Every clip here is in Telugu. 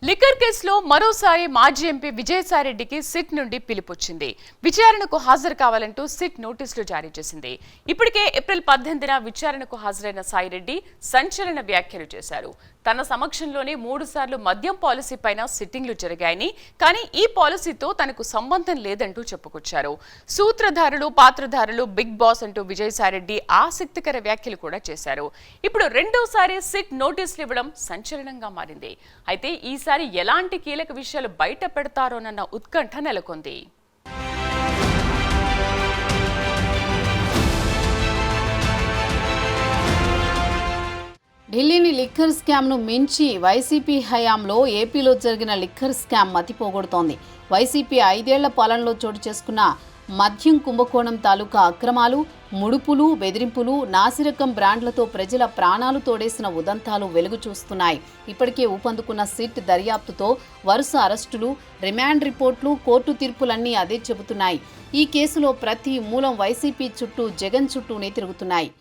లిక్కర్ కేసులో మరోసారి మాజీ ఎంపీ విజయసాయిరెడ్డికి సిట్ నుండి పిలుపొచ్చింది. విచారణకు హాజరు కావాలంటూ సిట్ నోటీసులు జారీ చేసింది. ఇప్పటికే ఏప్రిల్ 18న విచారణకు హాజరైన సాయిరెడ్డి సంచలన వ్యాఖ్యలు చేశారు. తన సమక్షంలోనే 3 సార్లు మద్యం పాలసీ పైన సిట్టింగ్లు జరిగాయని, కానీ ఈ పాలసీతో తనకు సంబంధం లేదంటూ చెప్పుకొచ్చారు. సూత్రధారులు, పాత్రధారులు, బిగ్ బాస్ అంటూ విజయసాయిరెడ్డి ఆసక్తికర వ్యాఖ్యలు కూడా చేశారు. ఇప్పుడు రెండోసారి సిట్ నోటీసులు ఇవ్వడం సంచలనంగా మారింది. అయితే ఈసారి ఎలాంటి కీలక విషయాలు బయట పెడతారోనన్న ఉత్కంఠ నెలకొంది. ఢిల్లీని లిక్కర్ స్కామ్ను మించి వైసీపీ హయాంలో ఏపీలో జరిగిన లిక్కర్ స్కామ్ మతిపోగొడుతోంది. వైసీపీ 5 ఏళ్ల పాలనలో చోటు చేసుకున్న మద్యం కుంభకోణం తాలూకా అక్రమాలు, ముడుపులు, బెదిరింపులు, నాసిరకం బ్రాండ్లతో ప్రజల ప్రాణాలు తోడేసిన ఉదంతాలు వెలుగు చూస్తున్నాయి. ఇప్పటికే ఊపందుకున్న సిట్ దర్యాప్తుతో వరుస అరెస్టులు, రిమాండ్ రిపోర్ట్లు, కోర్టు తీర్పులన్నీ అదే చెబుతున్నాయి. ఈ కేసులో ప్రతి మూలం వైసీపీ చుట్టూ, జగన్ చుట్టూనే తిరుగుతున్నాయి.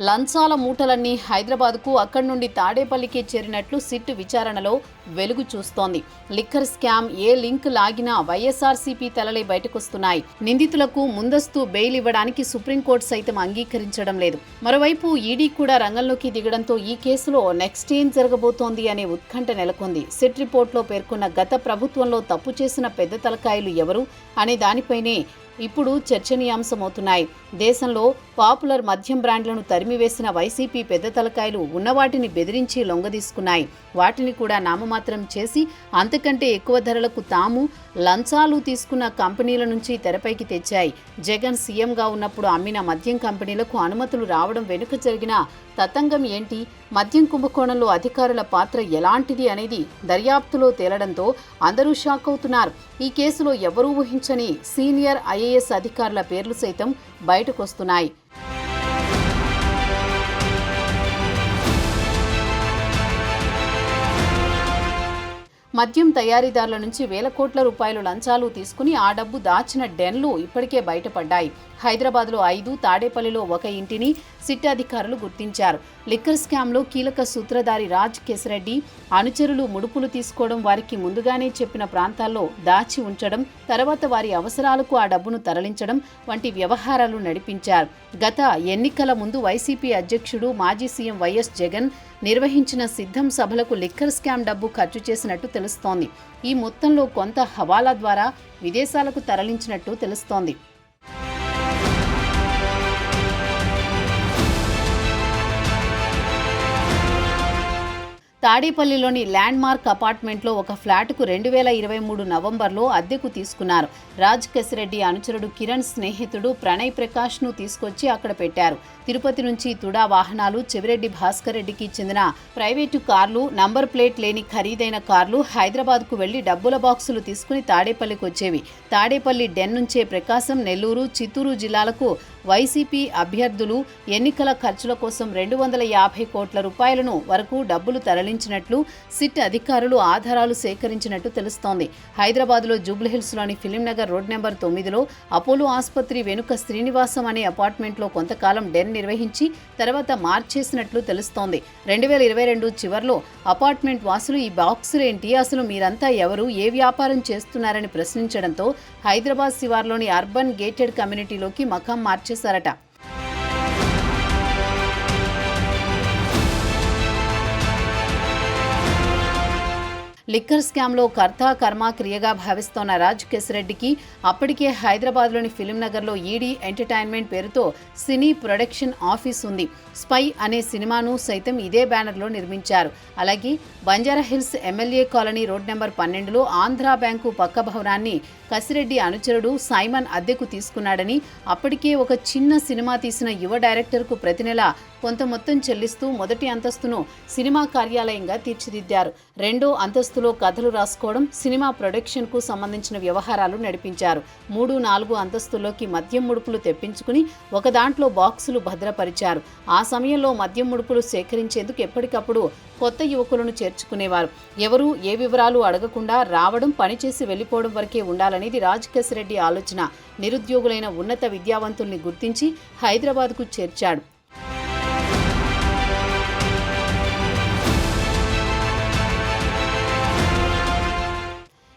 లంచాల మూటలన్నీ హైదరాబాద్కు, అక్కడి నుండి తాడేపల్లికి చేరినట్లు సిట్ విచారణలో వెలుగు చూస్తోంది. లిక్కర్ స్కామ్ ఏ లింక్ లాగినా వైఎస్ఆర్సీపీ తలలే బయటకొస్తున్నాయి. నిందితులకు ముందస్తు బెయిల్ ఇవ్వడానికి సుప్రీంకోర్టు సైతం అంగీకరించడం లేదు. మరోవైపు ఈడీ కూడా రంగంలోకి దిగడంతో ఈ కేసులో నెక్స్ట్ ఏం జరగబోతోంది అనే ఉత్కంఠ నెలకొంది. సిట్ రిపోర్ట్లో పేర్కొన్న గత ప్రభుత్వంలో తప్పు చేసిన పెద్ద తలకాయలు ఎవరు అనే దానిపైనే ఇప్పుడు చర్చనీయాంశమవుతున్నాయి. దేశంలో పాపులర్ మద్యం బ్రాండ్లను తరిమివేసిన వైసీపీ పెద్ద తలకాయలు ఉన్నవాటిని బెదిరించి లొంగదీసుకున్నాయి. వాటిని కూడా నామమాత్రం చేసి అంతకంటే ఎక్కువ ధరలకు తాము లంచాలు తీసుకున్న కంపెనీల నుంచి తెరపైకి తెచ్చాయి. జగన్ సీఎంగా ఉన్నప్పుడు అమ్మిన మద్యం కంపెనీలకు అనుమతులు రావడం వెనుక జరిగిన తతంగం ఏంటి, మద్యం కుంభకోణంలో అధికారుల పాత్ర ఎలాంటిది అనేది దర్యాప్తులో తేలడంతో అందరూ షాక్ అవుతున్నారు. ఈ కేసులో ఎవరూ ఊహించని సీనియర్ ఐఏఎస్ అధికారుల పేర్లు సైతం బయటకొస్తున్నాయి. మద్యం తయారీదారుల నుంచి వేల కోట్ల రూపాయలు లంచాలు తీసుకుని ఆ డబ్బు దాచిన డెన్లు ఇప్పటికే బయటపడ్డాయి. హైదరాబాద్లో 5, తాడేపల్లిలో 1 ఇంటిని సిట్ అధికారులు గుర్తించారు. లిక్కర్ స్కామ్లో కీలక సూత్రధారి రాజ్ కేశరెడ్డి అనుచరులు ముడుపులు తీసుకోవడం, వారికి ముందుగానే చెప్పిన ప్రాంతాల్లో దాచి ఉంచడం, తర్వాత వారి అవసరాలకు ఆ డబ్బును తరలించడం వంటి వ్యవహారాలు నడిపించారు. గత ఎన్నికల ముందు వైసీపీ అధ్యక్షుడు మాజీ సీఎం వైఎస్ జగన్ నిర్వహించిన సిద్ధం సభలకు లిక్కర్ స్కామ్ డబ్బు ఖర్చు చేసినట్టు తెలుస్తోంది. ఈ మొత్తంలో కొంత హవాలా ద్వారా విదేశాలకు తరలించినట్టు తెలుస్తోంది. తాడేపల్లిలోని ల్యాండ్ మార్క్ అపార్ట్మెంట్లో ఒక ఫ్లాట్కు 2023 నవంబర్లో అద్దెకు తీసుకున్నారు. రాజ్ కేశరెడ్డి అనుచరుడు కిరణ్ స్నేహితుడు ప్రణయ్ ప్రకాష్ను తీసుకొచ్చి అక్కడ పెట్టారు. తిరుపతి నుంచి తుడా వాహనాలు, చెవిరెడ్డి భాస్కర్ రెడ్డికి చెందిన ప్రైవేటు కార్లు, నంబర్ ప్లేట్ లేని ఖరీదైన కార్లు హైదరాబాద్కు వెళ్లి డబ్బుల బాక్సులు తీసుకుని తాడేపల్లికి వచ్చేవి. తాడేపల్లి డెన్ నుంచే ప్రకాశం, నెల్లూరు, చిత్తూరు జిల్లాలకు వైసీపీ అభ్యర్థులు ఎన్నికల ఖర్చుల కోసం 250 కోట్ల రూపాయలను వరకు డబ్బులు తరలించినట్లు సిట్ అధికారులు ఆధారాలు సేకరించినట్టు తెలుస్తోంది. హైదరాబాద్లో జూబ్లీహిల్స్లోని ఫిలింనగర్ రోడ్ నెంబర్ 9లో అపోలో ఆసుపత్రి వెనుక శ్రీనివాసం అనే అపార్ట్మెంట్లో కొంతకాలం డెన్ నిర్వహించి తర్వాత మార్చేసినట్లు తెలుస్తోంది. 2022 చివర్లో అపార్ట్మెంట్ వాసులు ఈ బాక్సులేంటి, అసలు మీరంతా ఎవరు, ఏ వ్యాపారం చేస్తున్నారని ప్రశ్నించడంతో హైదరాబాద్ శివార్లోని అర్బన్ గేటెడ్ కమ్యూనిటీలోకి మకాం మార్చేశారట. లిక్కర్ స్కామ్లో కర్త కర్మ క్రియగా భావిస్తోన్న రాజ్ కేశరెడ్డికి అప్పటికే హైదరాబాద్లోని ఫిలింనగర్లో ఈడీ ఎంటర్టైన్మెంట్ పేరుతో సినీ ప్రొడక్షన్ ఆఫీస్ ఉంది. స్పై అనే సినిమాను సైతం ఇదే బ్యానర్లో నిర్మించారు. అలాగే Banjara Hills MLA colony road number 12లో ఆంధ్రా బ్యాంకు పక్క భవనాన్ని కసిరెడ్డి అనుచరుడు సైమన్ అద్దెకు తీసుకున్నాడని, అప్పటికే ఒక చిన్న సినిమా తీసిన యువ డైరెక్టర్కు ప్రతి నెల కొంత మొత్తం చెల్లిస్తూ మొదటి అంతస్తును సినిమా కార్యాలయంగా తీర్చిదిద్దారు. రెండో అంతస్తులో కేసులో కథలు రాసుకోవడం, సినిమా ప్రొడక్షన్కు సంబంధించిన వ్యవహారాలు నడిపించారు. 3-4 అంతస్తుల్లోకి మద్యం ముడుపులు తెప్పించుకుని ఒక దాంట్లో బాక్సులు భద్రపరిచారు. ఆ సమయంలో మద్యం ముడుపులు సేకరించేందుకు ఎప్పటికప్పుడు కొత్త యువకులను చేర్చుకునేవారు. ఎవరూ ఏ వివరాలు అడగకుండా రావడం, పనిచేసి వెళ్లిపోవడం వరకే ఉండాలనేది రాజకేశిరెడ్డి ఆలోచన. నిరుద్యోగులైన ఉన్నత విద్యావంతుల్ని గుర్తించి హైదరాబాద్కు చేర్చాడు.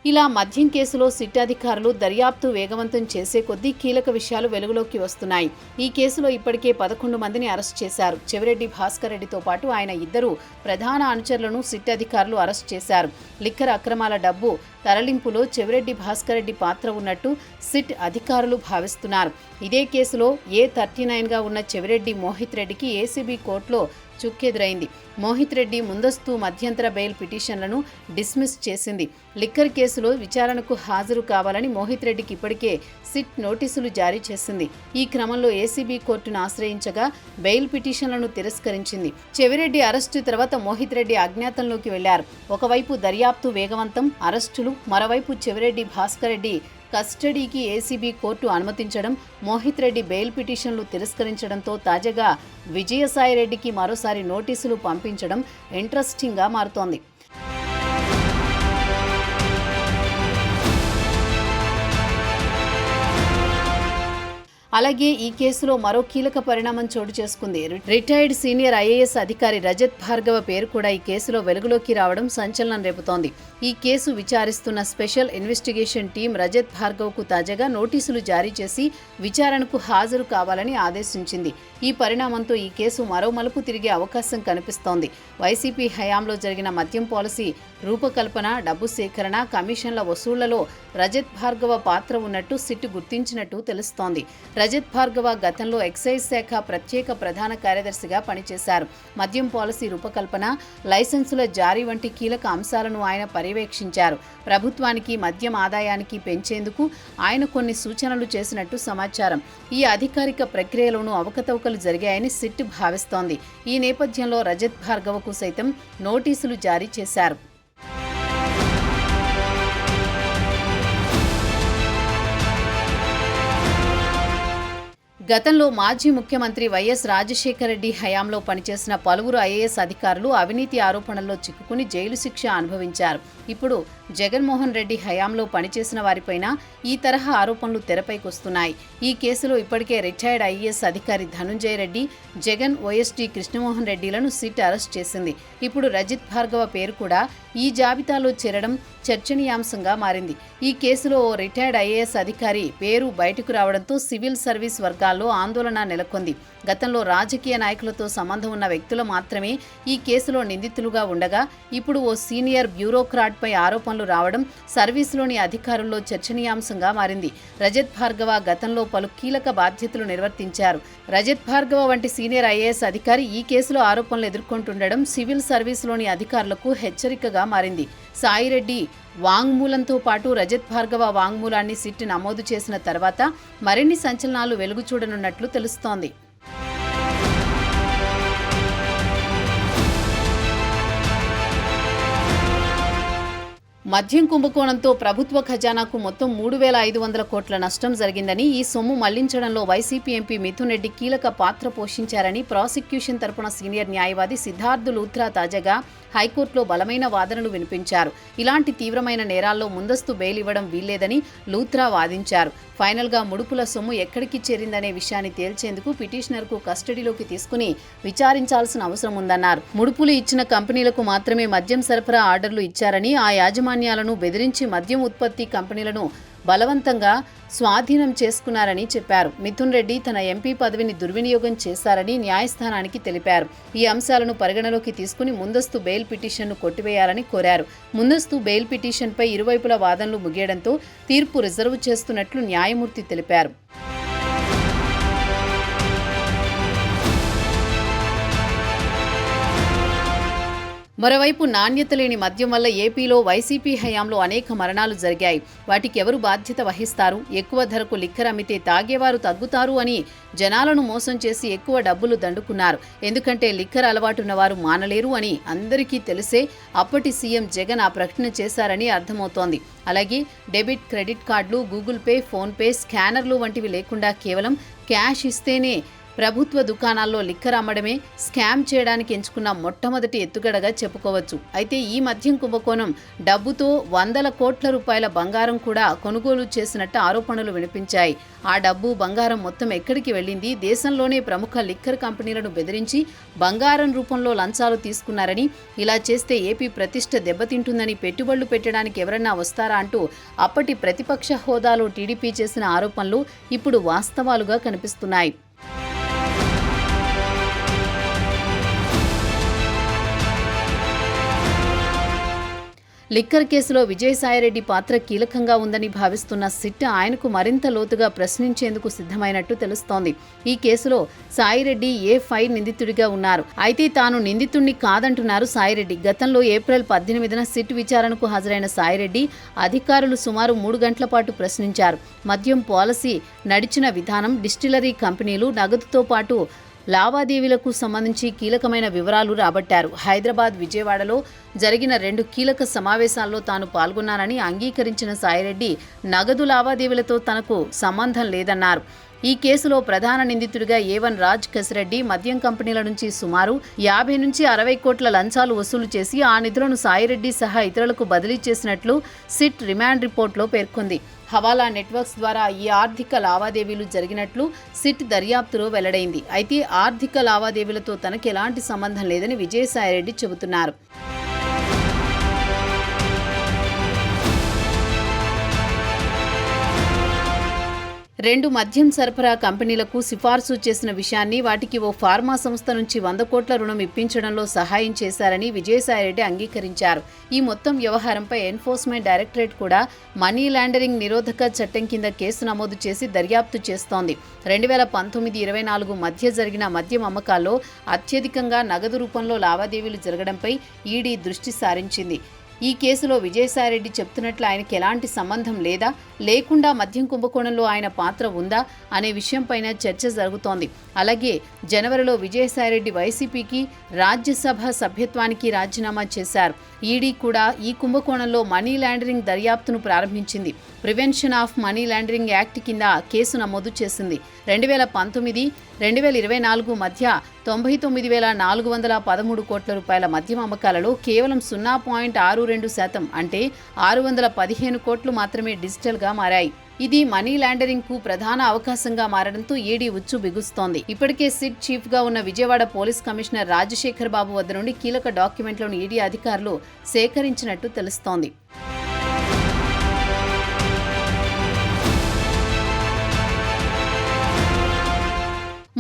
ఇలా మద్యం కేసులో సిట్ అధికారులు దర్యాప్తు వేగవంతం చేసే కొద్దీ కీలక విషయాలు వెలుగులోకి వస్తున్నాయి. ఈ కేసులో ఇప్పటికే 11 మందిని అరెస్ట్ చేశారు. చెవిరెడ్డి భాస్కర్ రెడ్డితో పాటు ఆయన 2 ప్రధాన అనుచరులను సిట్ అధికారులు అరెస్ట్ చేశారు. లిక్కర్ అక్రమాల డబ్బు తరలింపులో చెవిరెడ్డి భాస్కర్ రెడ్డి పాత్ర ఉన్నట్టు సిట్ అధికారులు భావిస్తున్నారు. ఇదే కేసులో A39గా ఉన్న చెవిరెడ్డి మోహిత్ రెడ్డికి ఏసీబీ కోర్టులో చుక్కెదురైంది. మోహిత్ రెడ్డి ముందస్తు మధ్యంతర బెయిల్ పిటిషన్లను డిస్మిస్ చేసింది. లిక్కర్ కేసులో విచారణకు హాజరు కావాలని మోహిత్ రెడ్డికి ఇప్పటికే సిట్ నోటీసులు జారీ చేసింది. ఈ క్రమంలో ఏసీబీ కోర్టును ఆశ్రయించగా బెయిల్ పిటిషన్లను తిరస్కరించింది. చెవిరెడ్డి అరెస్టు తర్వాత మోహిత్ రెడ్డి అజ్ఞాతంలోకి వెళ్లారు. ఒకవైపు దర్యాప్తు వేగవంతం, అరెస్టులు, మరోవైపు చెవిరెడ్డి భాస్కర్ రెడ్డి కస్టడీకి ఏసీబీ కోర్టు అనుమతించడం, మోహిత్ రెడ్డి బెయిల్ పిటిషన్లు తిరస్కరించడంతో తాజాగా విజయసాయిరెడ్డికి మరోసారి నోటీసులు పంపించడం ఇంట్రెస్టింగ్గా మారుతోంది. అలాగే ఈ కేసులో మరో కీలక పరిణామం చోటు చేసుకుంది. రిటైర్డ్ సీనియర్ ఐఏఎస్ అధికారి రజత్ భార్గవ పేరు కూడా ఈ కేసులో వెలుగులోకి రావడం సంచలనం రేపుతోంది. ఈ కేసు విచారిస్తున్న స్పెషల్ ఇన్వెస్టిగేషన్ టీం రజత్ భార్గవ్కు తాజాగా నోటీసులు జారీ చేసి విచారణకు హాజరు కావాలని ఆదేశించింది. ఈ పరిణామంతో ఈ కేసు మరో మలుపు తిరిగే అవకాశం కనిపిస్తోంది. వైసీపీ హయాంలో జరిగిన మద్యం పాలసీ రూపకల్పన, డబ్బు సేకరణ, కమిషన్ల వసూళ్లలో రజత్ భార్గవ పాత్ర ఉన్నట్టు సిట్ గుర్తించినట్టు తెలుస్తోంది. రజత్ భార్గవ గతంలో ఎక్సైజ్ శాఖ ప్రత్యేక ప్రధాన కార్యదర్శిగా పనిచేశారు. మద్యం పాలసీ రూపకల్పన, లైసెన్సుల జారీ వంటి కీలక అంశాలను ఆయన పర్యవేక్షించారు. ప్రభుత్వానికి మద్యం ఆదాయానికి పెంచేందుకు ఆయన కొన్ని సూచనలు చేసినట్టు సమాచారం. ఈ అధికారిక ప్రక్రియలోనూ అవకతవకలు జరిగాయని సిట్ భావిస్తోంది. ఈ నేపథ్యంలో రజత్ భార్గవకు సైతం నోటీసులు జారీ చేశారు. గతంలో మాజీ ముఖ్యమంత్రి వైఎస్ రాజశేఖర రెడ్డి హయాంలో పనిచేసిన పలువురు ఐఏఎస్ అధికారులు అవినీతి ఆరోపణల్లో చిక్కుకుని జైలు శిక్ష అనుభవించారు. ఇప్పుడు జగన్మోహన్ రెడ్డి హయాంలో పనిచేసిన వారిపైన ఈ తరహా ఆరోపణలు తెరపైకొస్తున్నాయి. ఈ కేసులో ఇప్పటికే రిటైర్డ్ ఐఏఎస్ అధికారి ధనుంజయ రెడ్డి, జగన్ ఓఎస్డీ కృష్ణమోహన్ రెడ్డిలను సిట్ అరెస్ట్ చేసింది. ఇప్పుడు రజత్ భార్గవ పేరు కూడా ఈ జాబితాలో చేరడం చర్చనీయాంశంగా మారింది. ఈ కేసులో ఓ రిటైర్డ్ ఐఏఎస్ అధికారి పేరు బయటకు రావడంతో సివిల్ సర్వీస్ వర్గాల్లో ఆందోళన నెలకొంది. గతంలో రాజకీయ నాయకులతో సంబంధం ఉన్న వ్యక్తులు మాత్రమే ఈ కేసులో నిందితులుగా ఉండగా ఇప్పుడు ఓ సీనియర్ బ్యూరోక్రాట్పై ఆరోపణలు రావడం సర్వీసులోని అధికారుల్లో చర్చనీయాంశంగా మారింది. రజత్ భార్గవ గతంలో పలు కీలక బాధ్యతలు నిర్వర్తించారు. రజత్ భార్గవ వంటి సీనియర్ ఐఏఎస్ అధికారి ఈ కేసులో ఆరోపణలు ఎదుర్కొంటుండడం సివిల్ సర్వీసులోని అధికారులకు హెచ్చరికగా మారింది. సాయిరెడ్డి వాంగ్మూలంతో పాటు రజత్ భార్గవ వాంగ్మూలాన్ని సిట్ నమోదు చేసిన తర్వాత మరిన్ని సంచలనాలు వెలుగు చూడనున్నట్లు తెలుస్తోంది. మద్యం కుంభకోణంతో ప్రభుత్వ ఖజానాకు మొత్తం 3,500 కోట్ల నష్టం జరిగిందని, ఈ సొమ్ము మళ్లించడంలో వైసీపీ ఎంపీ మిథున్ రెడ్డి కీలక పాత్ర పోషించారని ప్రాసిక్యూషన్ తరపున సీనియర్ న్యాయవాది సిద్ధార్థ్ లూథ్రా తాజాగా హైకోర్టులో బలమైన వాదనలు వినిపించారు. ఇలాంటి తీవ్రమైన నేరాల్లో ముందస్తు బెయిల్ ఇవ్వడం వీల్లేదని లూథ్రా వాదించారు. ఫైనల్గా ముడుపుల సొమ్ము ఎక్కడికి చేరిందనే విషయాన్ని తేల్చేందుకు పిటిషనర్కు కస్టడీలోకి తీసుకుని విచారించాల్సిన అవసరం ఉందన్నారు. ముడుపులు ఇచ్చిన కంపెనీలకు మాత్రమే మద్యం సరఫరా ఆర్డర్లు ఇచ్చారని, ఆ యాజమాన్యాలను బెదిరించి మద్యం ఉత్పత్తి కంపెనీలను బలవంతంగా స్వాధీనం చేసుకున్నారని చెప్పారు. మిథున్ రెడ్డి తన ఎంపీ పదవిని దుర్వినియోగం చేశారని న్యాయస్థానానికి తెలిపారు. ఈ అంశాలను పరిగణలోకి తీసుకుని ముందస్తు బెయిల్ పిటిషన్ను కొట్టివేయాలని కోరారు. ముందస్తు బెయిల్ పిటిషన్పై ఇరువైపుల వాదనలు ముగియడంతో తీర్పు రిజర్వ్ చేస్తున్నట్లు న్యాయమూర్తి తెలిపారు. మరోవైపు నాణ్యత లేని మద్యం వల్ల ఏపీలో వైసీపీ హయాంలో అనేక మరణాలు జరిగాయి. వాటికి ఎవరు బాధ్యత వహిస్తారు? ఎక్కువ ధరకు లిక్కర్ అమ్మితే తాగేవారు తగ్గుతారు అని జనాలను మోసం చేసి ఎక్కువ డబ్బులు దండుకున్నారు. ఎందుకంటే లిక్కర్ అలవాటున్నవారు మానలేరు అని అందరికీ తెలిసే అప్పటి సీఎం జగన్ ఆ ప్రకటన చేశారని అర్థమవుతోంది. అలాగే డెబిట్, క్రెడిట్ కార్డులు, గూగుల్ పే, ఫోన్ పే, స్కానర్లు వంటివి లేకుండా కేవలం క్యాష్ ఇస్తేనే ప్రభుత్వ దుకాణాల్లో లిక్కర్ అమ్మడమే స్కామ్ చేయడానికి ఎంచుకున్న మొట్టమొదటి ఎత్తుగడగా చెప్పుకోవచ్చు. అయితే ఈ మద్యం కుంభకోణం డబ్బుతో వందల కోట్ల రూపాయల బంగారం కూడా కొనుగోలు చేసినట్టు ఆరోపణలు వినిపించాయి. ఆ డబ్బు, బంగారం మొత్తం ఎక్కడికి వెళ్ళింది? దేశంలోనే ప్రముఖ లిక్కర్ కంపెనీలను బెదిరించి బంగారం రూపంలో లంచాలు తీసుకున్నారని, ఇలా చేస్తే ఏపీ ప్రతిష్ఠ దెబ్బతింటుందని పెట్టుబడులు పెట్టడానికి ఎవరన్నా వస్తారా అంటూ అప్పటి ప్రతిపక్ష హోదాలో టీడీపీ చేసిన ఆరోపణలు ఇప్పుడు వాస్తవాలుగా కనిపిస్తున్నాయి. లిక్కర్ కేసులో విజయసాయిరెడ్డి పాత్ర కీలకంగా ఉందని భావిస్తున్న సిట్ ఆయనకు మరింత లోతుగా ప్రశ్నించేందుకు సిద్ధమైనట్టు తెలుస్తోంది. ఈ కేసులో సాయిరెడ్డి A5 నిందితుడిగా ఉన్నారు. అయితే తాను నిందితుడిని కాదంటున్నారు సాయిరెడ్డి. గతంలో ఏప్రిల్ 18న సిట్ విచారణకు హాజరైన సాయిరెడ్డి అధికారులు సుమారు 3 గంటల పాటు ప్రశ్నించారు. మద్యం పాలసీ నడిచిన విధానం, డిస్టిలరీ కంపెనీలు, నగదుతో పాటు లావాదేవీలకు సంబంధించి కీలకమైన వివరాలు రాబట్టారు. హైదరాబాద్, విజయవాడలో జరిగిన 2 కీలక సమావేశాల్లో తాను పాల్గొన్నానని అంగీకరించిన సాయిరెడ్డి నగదు లావాదేవీలతో తనకు సంబంధం లేదన్నారు. ఈ కేసులో ప్రధాన నిందితుడిగా A1 రాజ్ కసిరెడ్డి మద్యం కంపెనీల నుంచి సుమారు 50 నుంచి 60 కోట్ల లంచాలు వసూలు చేసి ఆ నిధులను సాయిరెడ్డి సహా ఇతరులకు బదిలీ చేసినట్లు సిట్ రిమాండ్ రిపోర్టులో పేర్కొంది. హవాలా నెట్వర్క్స్ ద్వారా ఈ ఆర్థిక లావాదేవీలు జరిగినట్లు సిట్ దర్యాప్తులో వెల్లడైంది. అయితే ఆర్థిక లావాదేవీలతో తనకు ఎలాంటి సంబంధం లేదని విజయసాయిరెడ్డి చెబుతున్నారు. 2 మద్యం సరఫరా కంపెనీలకు సిఫార్సు చేసిన విషయాన్ని, వాటికి ఓ ఫార్మా సంస్థ నుంచి 100 కోట్ల రుణం ఇప్పించడంలో సహాయం చేశారని విజయసాయిరెడ్డి అంగీకరించారు. ఈ మొత్తం వ్యవహారంపై ఎన్ఫోర్స్మెంట్ డైరెక్టరేట్ కూడా మనీ లాండరింగ్ నిరోధక చట్టం కింద కేసు నమోదు చేసి దర్యాప్తు చేస్తోంది. 2019-24 మధ్య జరిగిన మద్యం అమ్మకాల్లో అత్యధికంగా నగదు రూపంలో లావాదేవీలు జరగడంపై ఈడీ దృష్టి సారించింది. ఈ కేసులో విజయసాయిరెడ్డి చెప్తున్నట్లు ఆయనకి ఎలాంటి సంబంధం లేదా, లేకుండా మద్యం కుంభకోణంలో ఆయన పాత్ర ఉందా అనే విషయంపైన చర్చ జరుగుతోంది. అలాగే జనవరిలో విజయసాయిరెడ్డి వైసీపీకి రాజ్యసభ సభ్యత్వానికి రాజీనామా చేశారు. ఈడీ కూడా ఈ కుంభకోణంలో మనీ లాండరింగ్ దర్యాప్తును ప్రారంభించింది. Prevention of money laundering act కింద కేసు నమోదు చేసింది. 2019-2024 మధ్య 99,413 కోట్ల రూపాయల మద్యం అమ్మకాలలో కేవలం 0.62% అంటే 615 కోట్లు మాత్రమే డిజిటల్గా మారాయి. ఇది మనీ లాండరింగ్ కు ప్రధాన అవకాశంగా మారడంతో ఈడీ ఉచ్చు బిగుస్తోంది. ఇప్పటికే సిట్ చీఫ్ గా ఉన్న విజయవాడ పోలీస్ కమిషనర్ రాజశేఖర్ బాబు వద్ద నుండి కీలక డాక్యుమెంట్లను ఈడీ అధికారులు సేకరించినట్టు తెలుస్తోంది.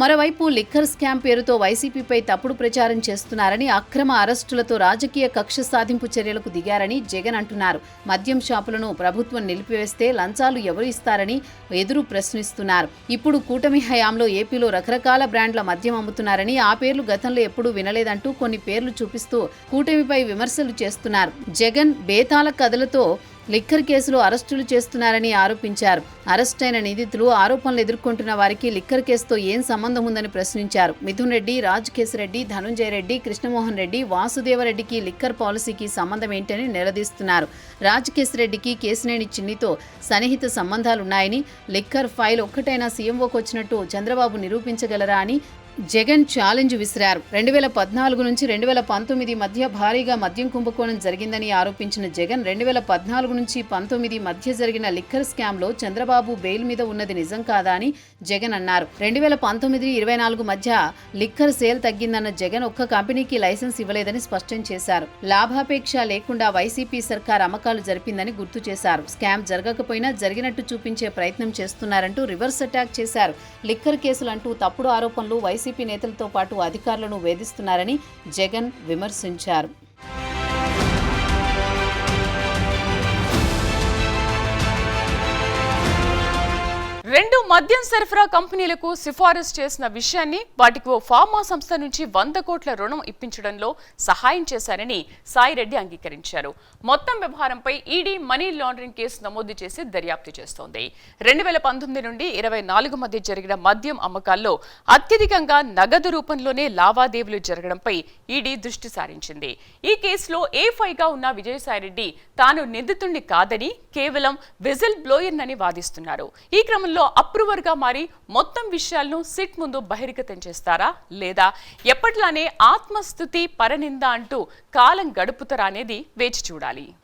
మరోవైపు లిక్కర్ స్కామ్ పేరుతో వైసీపీపై తప్పుడు ప్రచారం చేస్తున్నారని, అక్రమ అరెస్టులతో రాజకీయ కక్ష సాధింపు చర్యలకు దిగారని జగన్ అంటున్నారు. మద్యం షాపులను ప్రభుత్వం నిలిపివేస్తే లంచాలు ఎవరు ఇస్తారని ఎదురు ప్రశ్నిస్తున్నారు. ఇప్పుడు కూటమి హయాంలో ఏపీలో రకరకాల బ్రాండ్ల మద్యం అమ్ముతున్నారని, ఆ పేర్లు గతంలో ఎప్పుడూ వినలేదంటూ కొన్ని పేర్లు చూపిస్తూ కూటమిపై విమర్శలు చేస్తున్నారు. జగన్ బేతాళ కథలతో లిక్కర్ కేసులో అరెస్టులు చేస్తున్నారని ఆరోపించారు. అరెస్టైన నిందితులు, ఆరోపణలు ఎదుర్కొంటున్న వారికి లిక్కర్ కేసుతో ఏం సంబంధం ఉందని ప్రశ్నించారు. మిథున్ రెడ్డి, రాజ్ కేశిరెడ్డి, ధనుంజయ రెడ్డి, కృష్ణమోహన్ రెడ్డి, వాసుదేవరెడ్డికి లిక్కర్ పాలసీకి సంబంధం ఏంటని నిలదీస్తున్నారు. రాజ్ కేశిరెడ్డికి కేశినేని చిన్నితో సన్నిహిత సంబంధాలున్నాయని, లిక్కర్ ఫైల్ ఒక్కటైనా సీఎంఓకి వచ్చినట్టు చంద్రబాబు నిరూపించగలరా అని జగన్ ఛాలెంజ్ విసిరారు. 2014 నుంచి 2019 మధ్య భారీగా మద్యం కుంభకోణం జరిగిందని ఆరోపించిన జగన్ 2014 నుంచి 19 మధ్య జరిగిన లిక్కర్ స్కామ్లో చంద్రబాబు బెయిల్ మీద ఉన్నది నిజం కాదా అని జగన్ అన్నారు. 2019-24 మధ్య లిక్కర్ సేల్ తగ్గిందన్న జగన్ ఒక్క కంపెనీకి లైసెన్స్ ఇవ్వలేదని స్పష్టం చేశారు. లాభాపేక్ష లేకుండా వైసీపీ సర్కార్ అమ్మకాలు జరిపిందని గుర్తు చేశారు. స్కామ్ జరగకపోయినా జరిగినట్టు చూపించే ప్రయత్నం చేస్తున్నారంటూ రివర్స్ అటాక్ చేశారు. లిక్కర్ కేసులంటూ తప్పుడు ఆరోపణలు వైసీపీ నేతలతో పాటు అధికారులను వేధిస్తున్నారని జగన్ విమర్శించారు. రెండు మద్యం సరఫరా కంపెనీలకు సిఫారసు చేసిన విషయాన్ని వాటికి ఓ ఫార్మా సంస్థ నుంచి 100 కోట్ల రుణం ఇప్పించడంలో సహాయం చేశారని సాయిరెడ్డి అంగీకరించారు. మొత్తం వ్యవహారంపై ఈడీ మనీ లాండరింగ్ కేసు నమోదు చేసి దర్యాప్తు చేస్తోంది. 2019 నుండి 24 మధ్య జరిగిన మద్యం అమ్మకాల్లో అత్యధికంగా నగదు రూపంలోనే లావాదేవీలు జరగడంపై ఈడీ దృష్టి సారించింది. ఈ కేసులో A5గా ఉన్న విజయసాయిరెడ్డి తాను నిందితుడిని కాదని కేవలం విజిల్ బ్లోయర్ నని వాదిస్తున్నారు. ఈ క్రమంలో అప్రూవర్ గా మారి మొత్తం విషయాలను సిట్ ముందు బహిర్గతం చేస్తారా లేదా ఎప్పట్లానే ఆత్మస్తుతి పరనింద అంటూ కాలం గడుపుతారా అనేది వేచి చూడాలి.